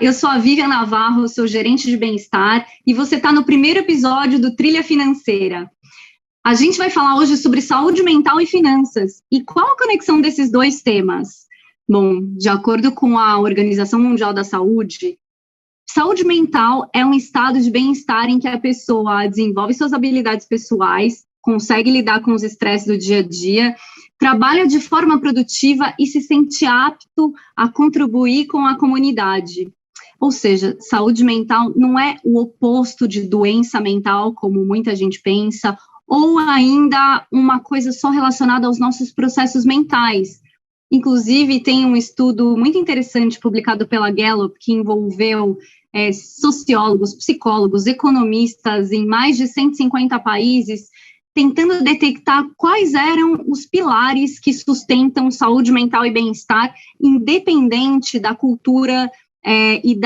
eu sou a Vivian Navarro, sou gerente de bem-estar e você está no primeiro episódio do Trilha Financeira. A gente vai falar hoje sobre saúde mental e finanças. E qual a conexão desses dois temas? Bom, de acordo com a Organização Mundial da Saúde, saúde mental é um estado de bem-estar em que a pessoa desenvolve suas habilidades pessoais, consegue lidar com os estresses do dia a dia, trabalha de forma produtiva e se sente apto a contribuir com a comunidade. Ou seja, saúde mental não é o oposto de doença mental, como muita gente pensa, ou ainda uma coisa só relacionada aos nossos processos mentais. Inclusive, tem um estudo muito interessante publicado pela Gallup, que envolveu sociólogos, psicólogos, economistas em mais de 150 países, tentando detectar quais eram os pilares que sustentam saúde mental e bem-estar, independente da cultura e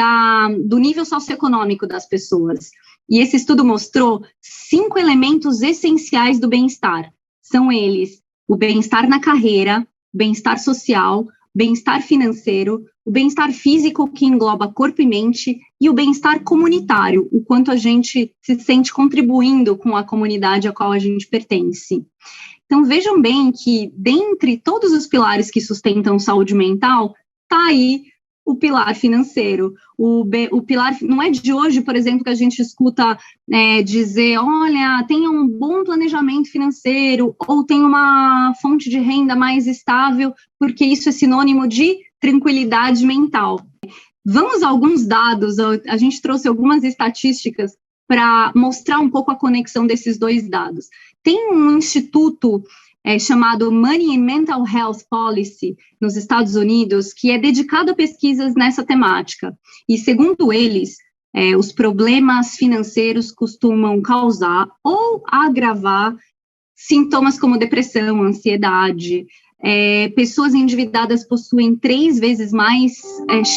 do nível socioeconômico das pessoas. E esse estudo mostrou 5 elementos essenciais do bem-estar. São eles: o bem-estar na carreira, bem-estar social, bem-estar financeiro, o bem-estar físico, que engloba corpo e mente, e o bem-estar comunitário, o quanto a gente se sente contribuindo com a comunidade a qual a gente pertence. Então, vejam bem que, dentre todos os pilares que sustentam saúde mental, está aí o pilar financeiro. O pilar, não é de hoje, por exemplo, que a gente escuta dizer, olha, tenha um bom planejamento financeiro, ou tenha uma fonte de renda mais estável, porque isso é sinônimo de tranquilidade mental. Vamos a alguns dados, a gente trouxe algumas estatísticas para mostrar um pouco a conexão desses dois dados. Tem um instituto chamado Money and Mental Health Policy, nos Estados Unidos, que é dedicado a pesquisas nessa temática. E, segundo eles, os problemas financeiros costumam causar ou agravar sintomas como depressão, ansiedade. Pessoas endividadas possuem 3 vezes mais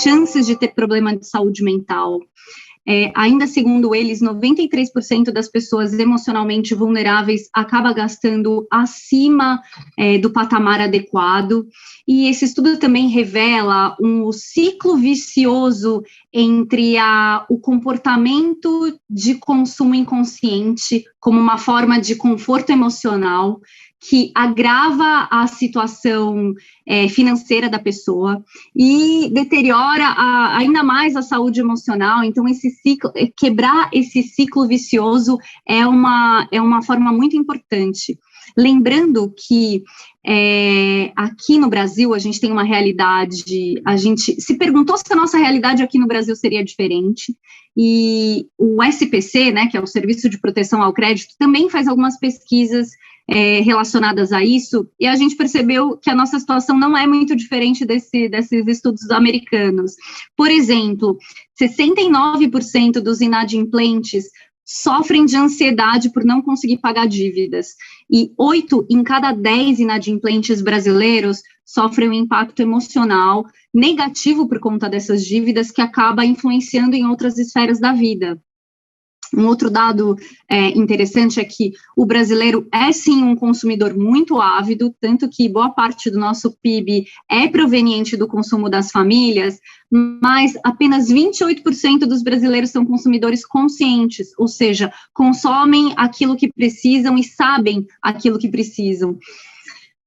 chances de ter problema de saúde mental. Ainda segundo eles, 93% das pessoas emocionalmente vulneráveis acaba gastando acima do patamar adequado, e esse estudo também revela um ciclo vicioso entre o comportamento de consumo inconsciente como uma forma de conforto emocional, que agrava a situação financeira da pessoa e deteriora ainda mais a saúde emocional. Então, quebrar esse ciclo vicioso é uma forma muito importante. Lembrando que aqui no Brasil a gente tem uma realidade, a gente se perguntou se a nossa realidade aqui no Brasil seria diferente, e o SPC, né, que é o Serviço de Proteção ao Crédito, também faz algumas pesquisas relacionadas a isso, e a gente percebeu que a nossa situação não é muito diferente desses estudos americanos. Por exemplo, 69% dos inadimplentes sofrem de ansiedade por não conseguir pagar dívidas, e 8 em cada 10 inadimplentes brasileiros sofrem um impacto emocional negativo por conta dessas dívidas, que acaba influenciando em outras esferas da vida. Um outro dado interessante é que o brasileiro é, sim, um consumidor muito ávido, tanto que boa parte do nosso PIB é proveniente do consumo das famílias, mas apenas 28% dos brasileiros são consumidores conscientes, ou seja, consomem aquilo que precisam e sabem aquilo que precisam.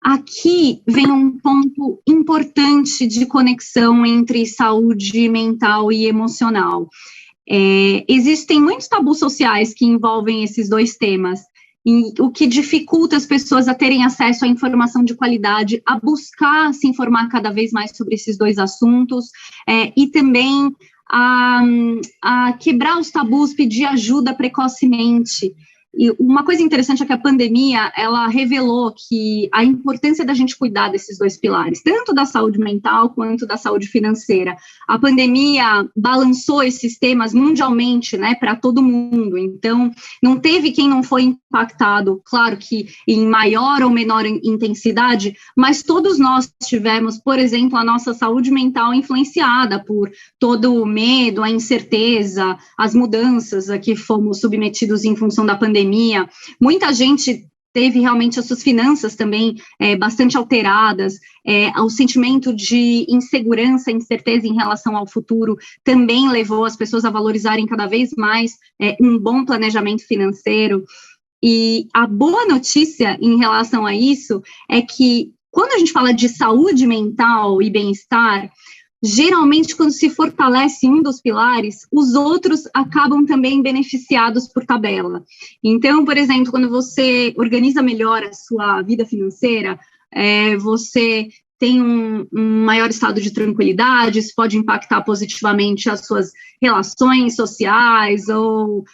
Aqui vem um ponto importante de conexão entre saúde mental e emocional. Existem muitos tabus sociais que envolvem esses dois temas, o que dificulta as pessoas a terem acesso à informação de qualidade, a buscar se informar cada vez mais sobre esses dois assuntos, e também a quebrar os tabus, pedir ajuda precocemente. E uma coisa interessante é que a pandemia, ela revelou que a importância da gente cuidar desses dois pilares, tanto da saúde mental quanto da saúde financeira. A pandemia balançou esses temas mundialmente, né, para todo mundo, então não teve quem não foi impactado, claro que em maior ou menor intensidade, mas todos nós tivemos, por exemplo, a nossa saúde mental influenciada por todo o medo, a incerteza, as mudanças a que fomos submetidos em função da pandemia. Muita gente teve realmente as suas finanças também bastante alteradas, o sentimento de insegurança, incerteza em relação ao futuro também levou as pessoas a valorizarem cada vez mais um bom planejamento financeiro. E a boa notícia em relação a isso é que quando a gente fala de saúde mental e bem-estar, geralmente, quando se fortalece um dos pilares, os outros acabam também beneficiados por tabela. Então, por exemplo, quando você organiza melhor a sua vida financeira, você tem um maior estado de tranquilidade, isso pode impactar positivamente as suas relações sociais, ou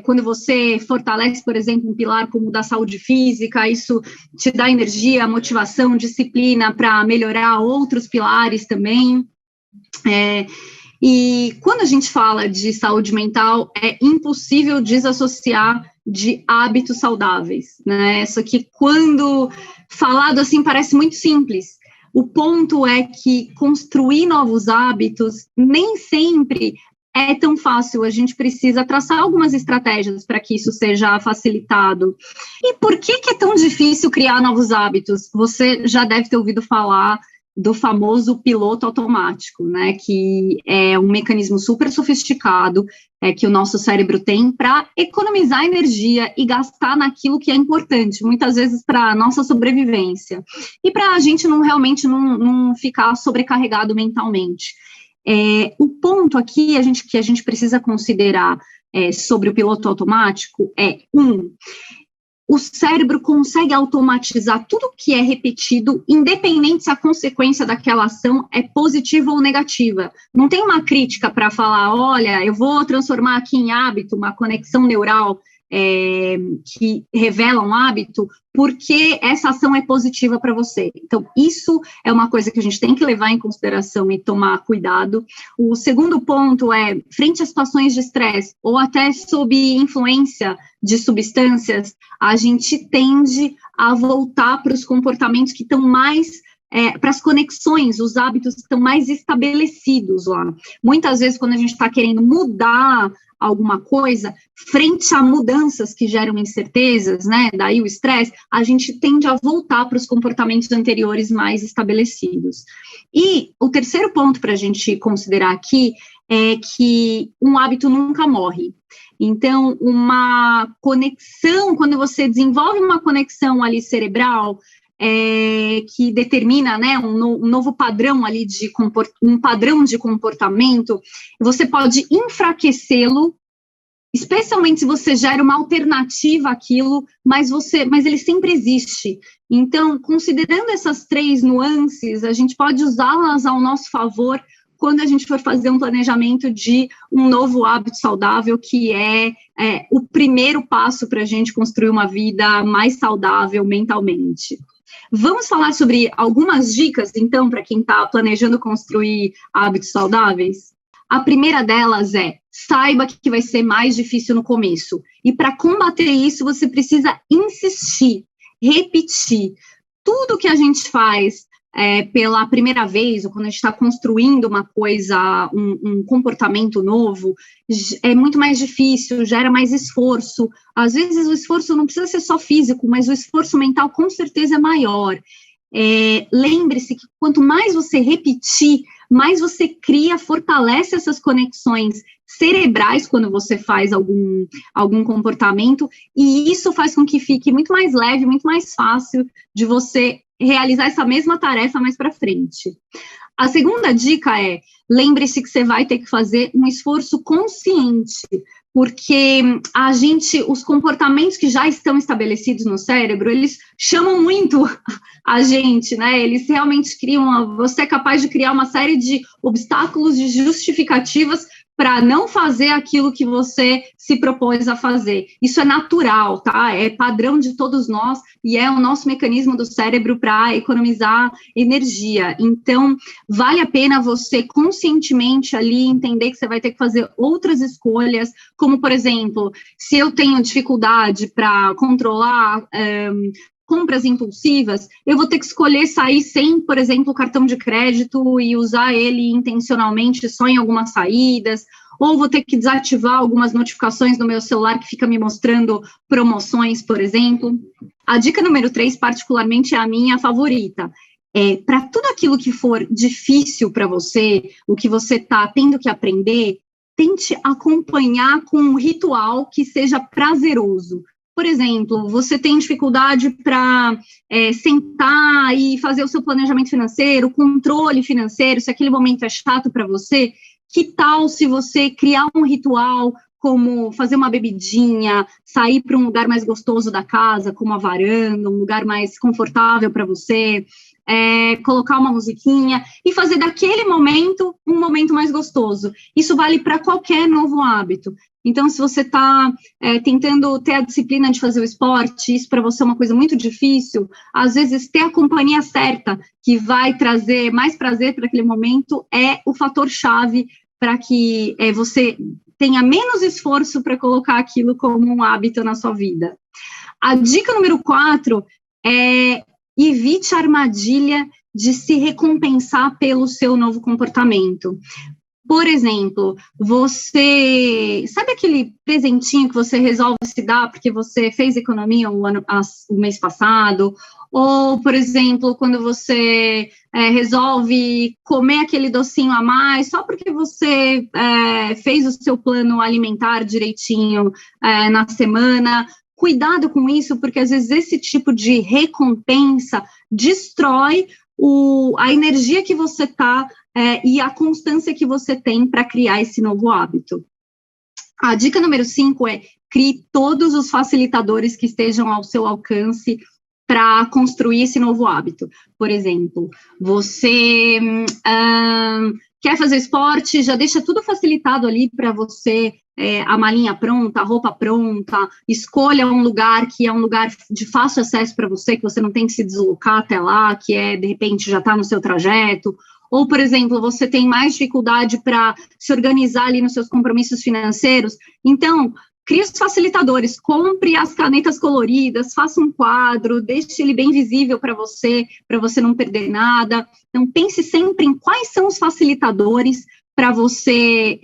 quando você fortalece, por exemplo, um pilar como o da saúde física, isso te dá energia, motivação, disciplina para melhorar outros pilares também. E quando a gente fala de saúde mental, é impossível desassociar de hábitos saudáveis, né? Só que quando falado assim parece muito simples. O ponto é que construir novos hábitos nem sempre é tão fácil. A gente precisa traçar algumas estratégias para que isso seja facilitado. E por que é tão difícil criar novos hábitos? Você já deve ter ouvido falar do famoso piloto automático, né, que é um mecanismo super sofisticado que o nosso cérebro tem para economizar energia e gastar naquilo que é importante, muitas vezes para a nossa sobrevivência, e para a gente realmente não ficar sobrecarregado mentalmente. O ponto aqui que a gente precisa considerar sobre o piloto automático o cérebro consegue automatizar tudo que é repetido, independente se a consequência daquela ação é positiva ou negativa. Não tem uma crítica para falar, olha, eu vou transformar aqui em hábito uma conexão neural que revela um hábito, porque essa ação é positiva para você. Então, isso é uma coisa que a gente tem que levar em consideração e tomar cuidado. O segundo ponto é, frente a situações de estresse, ou até sob influência de substâncias, a gente tende a voltar para os comportamentos que estão mais para as conexões, os hábitos que estão mais estabelecidos lá. Muitas vezes, quando a gente está querendo mudar alguma coisa, frente a mudanças que geram incertezas, né, daí o estresse, a gente tende a voltar para os comportamentos anteriores mais estabelecidos. E o terceiro ponto para a gente considerar aqui é que um hábito nunca morre. Então, uma conexão, quando você desenvolve uma conexão ali cerebral, que determina, né, um novo padrão ali um padrão de comportamento, você pode enfraquecê-lo, especialmente se você gera uma alternativa àquilo, mas ele sempre existe. Então, considerando essas três nuances, a gente pode usá-las ao nosso favor quando a gente for fazer um planejamento de um novo hábito saudável, que é o primeiro passo para a gente construir uma vida mais saudável mentalmente. Vamos falar sobre algumas dicas, então, para quem está planejando construir hábitos saudáveis? A primeira delas saiba que vai ser mais difícil no começo. E para combater isso, você precisa insistir, repetir. Tudo que a gente faz pela primeira vez, ou quando a gente está construindo uma coisa, um comportamento novo, é muito mais difícil, gera mais esforço. Às vezes o esforço não precisa ser só físico, mas o esforço mental com certeza é maior. Lembre-se que quanto mais você repetir, mais você cria, fortalece essas conexões cerebrais quando você faz algum comportamento, e isso faz com que fique muito mais leve, muito mais fácil de você realizar essa mesma tarefa mais para frente. A segunda dica lembre-se que você vai ter que fazer um esforço consciente, porque os comportamentos que já estão estabelecidos no cérebro, eles chamam muito a gente, né? Eles realmente você é capaz de criar uma série de obstáculos, de justificativas para não fazer aquilo que você se propôs a fazer. Isso é natural, tá? É padrão de todos nós e é o nosso mecanismo do cérebro para economizar energia. Então, vale a pena você conscientemente ali entender que você vai ter que fazer outras escolhas, como, por exemplo, se eu tenho dificuldade para controlar compras impulsivas, eu vou ter que escolher sair sem, por exemplo, o cartão de crédito e usar ele intencionalmente só em algumas saídas, ou vou ter que desativar algumas notificações no meu celular que fica me mostrando promoções, por exemplo. A dica número 3, particularmente, é a minha favorita. Para tudo aquilo que for difícil para você, o que você está tendo que aprender, tente acompanhar com um ritual que seja prazeroso. Por exemplo, você tem dificuldade para sentar e fazer o seu planejamento financeiro, controle financeiro, se aquele momento é chato para você, que tal se você criar um ritual, como fazer uma bebidinha, sair para um lugar mais gostoso da casa, como a varanda, um lugar mais confortável para você, colocar uma musiquinha e fazer daquele momento um momento mais gostoso. Isso vale para qualquer novo hábito. Então, se você está tentando ter a disciplina de fazer o esporte, isso para você é uma coisa muito difícil, às vezes ter a companhia certa, que vai trazer mais prazer para aquele momento, é o fator-chave para que você tenha menos esforço para colocar aquilo como um hábito na sua vida. A dica número 4 é evite a armadilha de se recompensar pelo seu novo comportamento. Por exemplo, você sabe aquele presentinho que você resolve se dar porque você fez economia o mês passado? Ou, por exemplo, quando você resolve comer aquele docinho a mais só porque você fez o seu plano alimentar direitinho na semana? Cuidado com isso, porque às vezes esse tipo de recompensa destrói a energia que você está e a constância que você tem para criar esse novo hábito. A dica número 5 é: crie todos os facilitadores que estejam ao seu alcance para construir esse novo hábito. Por exemplo, você quer fazer esporte, já deixa tudo facilitado ali para você, a malinha pronta, a roupa pronta, escolha um lugar que é um lugar de fácil acesso para você, que você não tem que se deslocar até lá, que de repente, já está no seu trajeto. Ou, por exemplo, você tem mais dificuldade para se organizar ali nos seus compromissos financeiros. Então, crie os facilitadores, compre as canetas coloridas, faça um quadro, deixe ele bem visível para você não perder nada. Então, pense sempre em quais são os facilitadores para você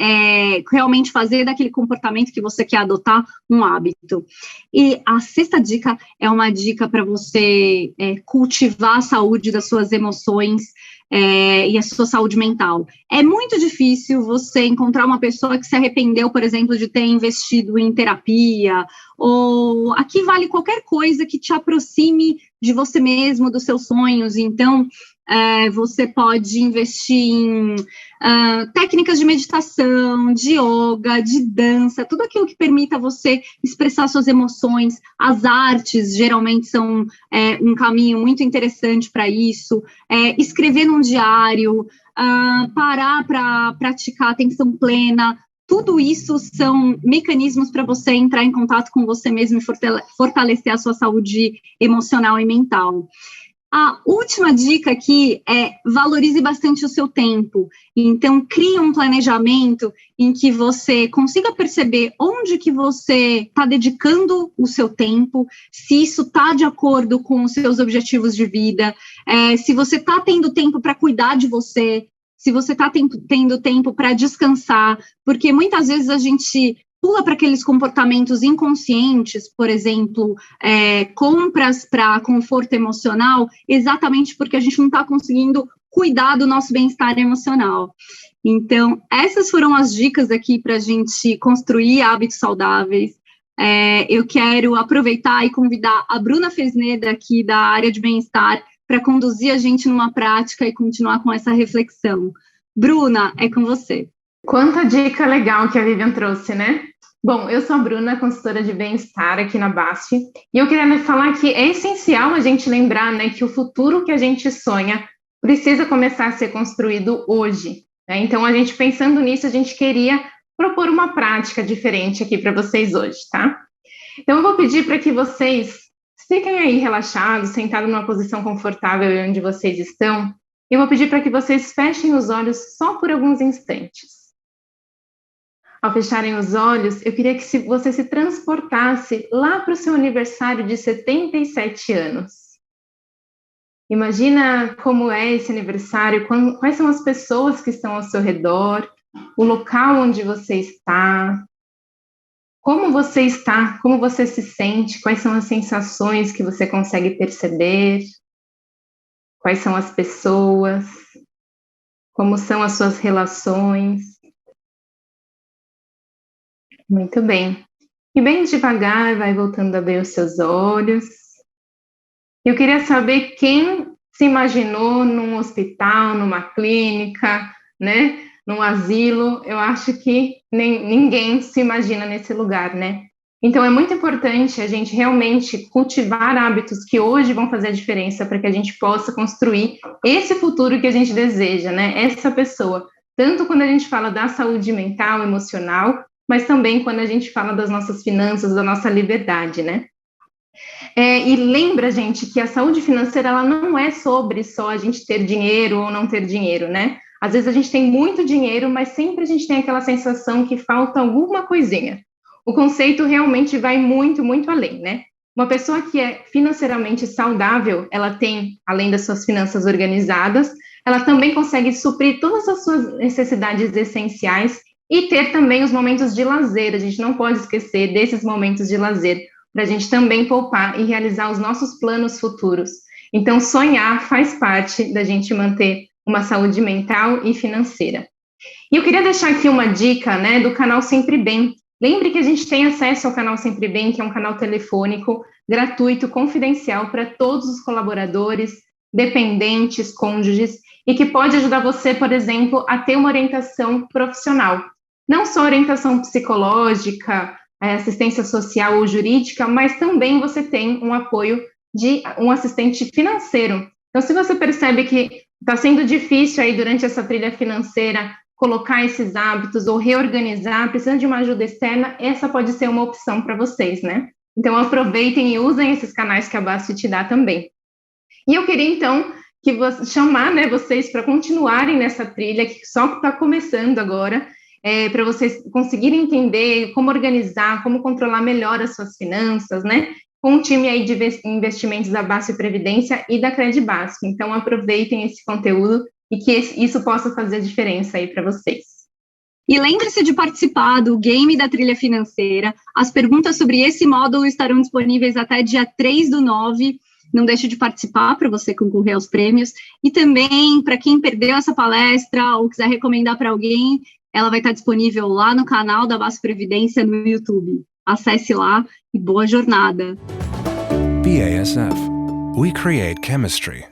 realmente fazer daquele comportamento que você quer adotar um hábito. E a 6ª dica é uma dica para você cultivar a saúde das suas emoções, e a sua saúde mental. É muito difícil você encontrar uma pessoa que se arrependeu, por exemplo, de ter investido em terapia, ou aqui vale qualquer coisa que te aproxime de você mesmo, dos seus sonhos. Então, você pode investir em técnicas de meditação, de yoga, de dança, tudo aquilo que permita você expressar suas emoções. As artes geralmente são um caminho muito interessante para isso. Escrever num diário, parar para praticar atenção plena. Tudo isso são mecanismos para você entrar em contato com você mesmo e fortalecer a sua saúde emocional e mental. A última dica aqui é: valorize bastante o seu tempo. Então, crie um planejamento em que você consiga perceber onde que você está dedicando o seu tempo, se isso está de acordo com os seus objetivos de vida, se você está tendo tempo para cuidar de você, se você está tendo tempo para descansar, porque muitas vezes a gente pula para aqueles comportamentos inconscientes, por exemplo, compras para conforto emocional, exatamente porque a gente não está conseguindo cuidar do nosso bem-estar emocional. Então, essas foram as dicas aqui para a gente construir hábitos saudáveis. Eu quero aproveitar e convidar a Bruna Fesneda, aqui da área de bem-estar, para conduzir a gente numa prática e continuar com essa reflexão. Bruna, é com você. Quanta dica legal que a Vivian trouxe, né? Bom, eu sou a Bruna, consultora de bem-estar aqui na BASF, e eu queria falar que é essencial a gente lembrar, né, que o futuro que a gente sonha precisa começar a ser construído hoje, né? Então, a gente pensando nisso, a gente queria propor uma prática diferente aqui para vocês hoje, tá? Então, eu vou pedir para que vocês fiquem aí relaxados, sentados numa posição confortável onde vocês estão. Eu vou pedir para que vocês fechem os olhos só por alguns instantes. Ao fecharem os olhos, eu queria que você se transportasse lá para o seu aniversário de 77 anos. Imagina como é esse aniversário, quais são as pessoas que estão ao seu redor, o local onde você está, como você se sente, quais são as sensações que você consegue perceber, quais são as pessoas, como são as suas relações. Muito bem. E bem devagar, vai voltando a abrir os seus olhos. Eu queria saber quem se imaginou num hospital, numa clínica, né? Num asilo. Eu acho que ninguém se imagina nesse lugar, né? Então é muito importante a gente realmente cultivar hábitos que hoje vão fazer a diferença para que a gente possa construir esse futuro que a gente deseja, né? Essa pessoa. Tanto quando a gente fala da saúde mental, emocional, mas também quando a gente fala das nossas finanças, da nossa liberdade, né? E lembra, gente, que a saúde financeira, ela não é sobre só a gente ter dinheiro ou não ter dinheiro, né? Às vezes a gente tem muito dinheiro, mas sempre a gente tem aquela sensação que falta alguma coisinha. O conceito realmente vai muito, muito além, né? Uma pessoa que é financeiramente saudável, ela tem, além das suas finanças organizadas, ela também consegue suprir todas as suas necessidades essenciais e ter também os momentos de lazer. A gente não pode esquecer desses momentos de lazer, para a gente também poupar e realizar os nossos planos futuros. Então, sonhar faz parte da gente manter uma saúde mental e financeira. E eu queria deixar aqui uma dica, né, do canal Sempre Bem. Lembre que a gente tem acesso ao canal Sempre Bem, que é um canal telefônico, gratuito, confidencial para todos os colaboradores, dependentes, cônjuges, e que pode ajudar você, por exemplo, a ter uma orientação profissional. Não só orientação psicológica, assistência social ou jurídica, mas também você tem um apoio de um assistente financeiro. Então, se você percebe que está sendo difícil aí durante essa trilha financeira colocar esses hábitos ou reorganizar, precisando de uma ajuda externa, essa pode ser uma opção para vocês, né? Então, aproveitem e usem esses canais que a Basti te dá também. E eu queria, então, chamar, né, vocês para continuarem nessa trilha que só está começando agora, para vocês conseguirem entender como organizar, como controlar melhor as suas finanças, né? Com um time aí de investimentos da Basti Previdência e da Credibasco. Então, aproveitem esse conteúdo e que isso possa fazer a diferença aí para vocês. E lembre-se de participar do Game da Trilha Financeira. As perguntas sobre esse módulo estarão disponíveis até dia 3/9. Não deixe de participar para você concorrer aos prêmios. E também, para quem perdeu essa palestra ou quiser recomendar para alguém, ela vai estar disponível lá no canal da Basti Previdência no YouTube. Acesse lá e boa jornada. BASF. We create chemistry.